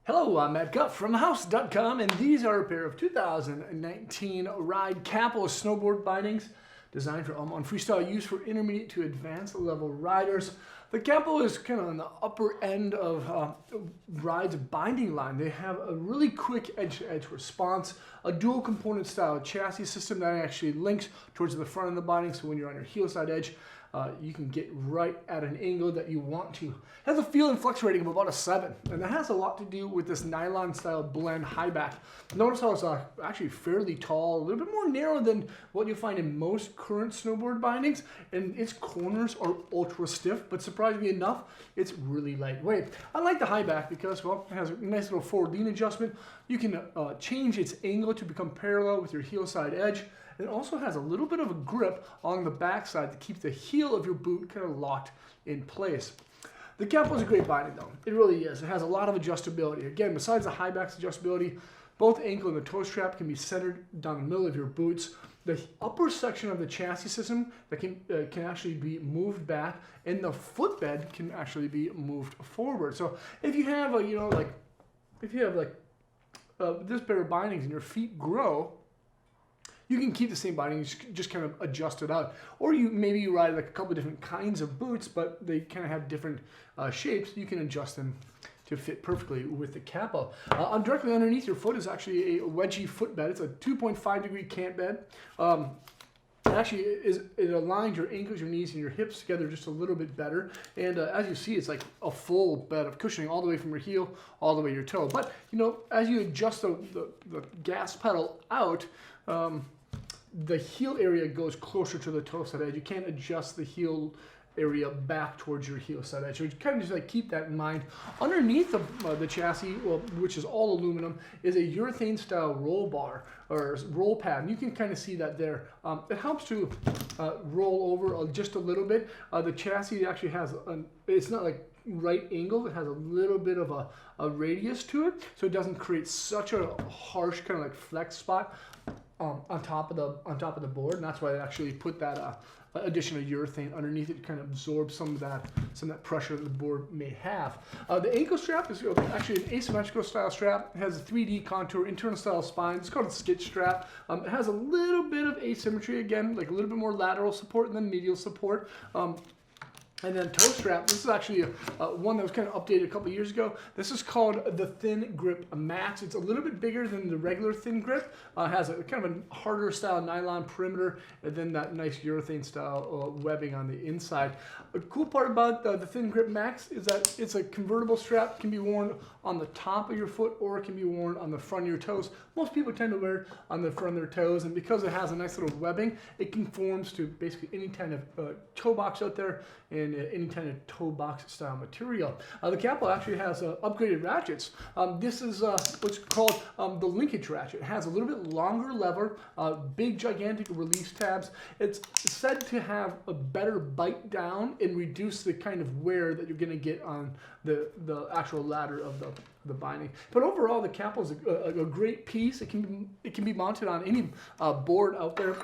Hello, I'm Matt Guff from thehouse.com, and these are a pair of 2019 Ride Capo Snowboard Bindings designed for on freestyle use for intermediate to advanced level riders. The Capo is kind of on the upper end of Ride's binding line. They have a really quick edge-to-edge response, a dual component style chassis system that actually links towards the front of the binding, so when you're on your heel side edge, you can get right at an angle that you want to. It has a feel and flex rating of about a 7, and that has a lot to do with this nylon style blend Highback. Notice how it's actually fairly tall, a little bit more narrow than what you'll find in most current snowboard bindings, and its corners are ultra stiff, but surprisingly enough, it's really lightweight. I like the Highback because, well, it has a nice little forward lean adjustment. You can change its angle to become parallel with your heel side edge. It also has a little bit of a grip along the backside to keep the heel of your boot kind of locked in place. The Capo is a great binding though. It really is. It has a lot of adjustability. Again, besides the Highback's adjustability, both ankle and the toe strap can be centered down the middle of your boots. The upper section of the chassis system that can actually be moved back, and the footbed can actually be moved forward. So if you have this pair of bindings and your feet grow, you can keep the same binding, just kind of adjust it out. Or maybe you ride like a couple of different kinds of boots, but they kind of have different shapes. You can adjust them to fit perfectly with the Capo. Directly underneath your foot is actually a wedgie footbed. It's a 2.5 degree cant bed. It aligns your ankles, your knees, and your hips together just a little bit better. And as you see, it's like a full bed of cushioning all the way from your heel all the way to your toe. But as you adjust the gas pedal out, the heel area goes closer to the toe side edge. You can't adjust the heel area back towards your heel side edge. So you kind of just like keep that in mind. Underneath the chassis, well, which is all aluminum, is a urethane style roll bar or roll pad. And you can kind of see that there. It helps to roll over just a little bit. The chassis actually has, it's not like right angle. It has a little bit of a radius to it, so it doesn't create such a harsh kind of like flex spot on top of the board, and that's why they actually put that additional urethane underneath it to kind of absorb some of that pressure that the board may have. The ankle strap is actually an asymmetrical style strap. It has a 3D contour internal style spine. It's called a skitch strap. It has a little bit of asymmetry, again, like a little bit more lateral support than medial support. And then toe strap, this is actually one that was kind of updated a couple years ago. This is called the Thin Grip Max. It's a little bit bigger than the regular Thin Grip. It has a kind of a harder style nylon perimeter, and then that nice urethane style webbing on the inside. A cool part about the Thin Grip Max is that it's a convertible strap. It can be worn on the top of your foot, or it can be worn on the front of your toes. Most people tend to wear it on the front of their toes, and because it has a nice little webbing, it conforms to basically any kind of toe box out there and any kind of toe box style material. The Capo actually has upgraded ratchets. This is what's called the linkage ratchet. It has a little bit longer lever, big gigantic release tabs. It's said to have a better bite down and reduce the kind of wear that you're going to get on the actual ladder of the binding. But overall, the Capo is a great piece. It can be mounted on any board out there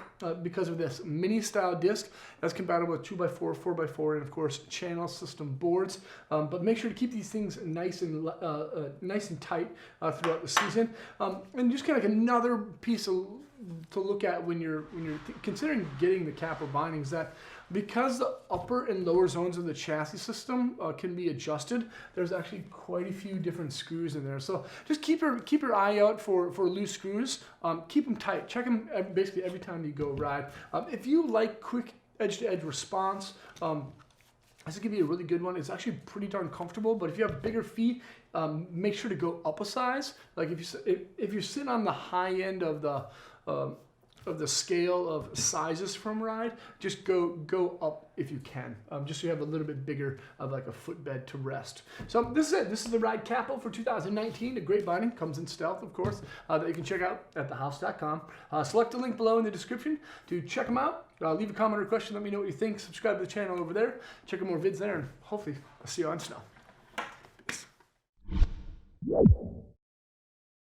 because of this mini style disc that's compatible with 2x4, 4x4, and of course channel system boards. But make sure to keep these things nice and tight throughout the season. And just kind of like another piece to look at when you're considering getting the Capo bindings, that because the upper and lower zones of the chassis system can be adjusted, there's actually quite a few different screws in there. So just keep your eye out for loose screws. Keep them tight. Check them basically every time you go ride. If you like quick edge-to-edge response, this is going to be a really good one. It's actually pretty darn comfortable, but if you have bigger feet, make sure to go up a size. Like if you're sitting on the high end of the scale of sizes from Ride, just go up if you can, just so you have a little bit bigger of like a footbed to rest. So this is it. This is the Ride Capo for 2019. A great binding, comes in stealth, of course, that you can check out at thehouse.com. Select the link below in the description to check them out. Leave a comment or question. Let me know what you think. Subscribe to the channel over there. Check out more vids there, and hopefully I'll see you on snow.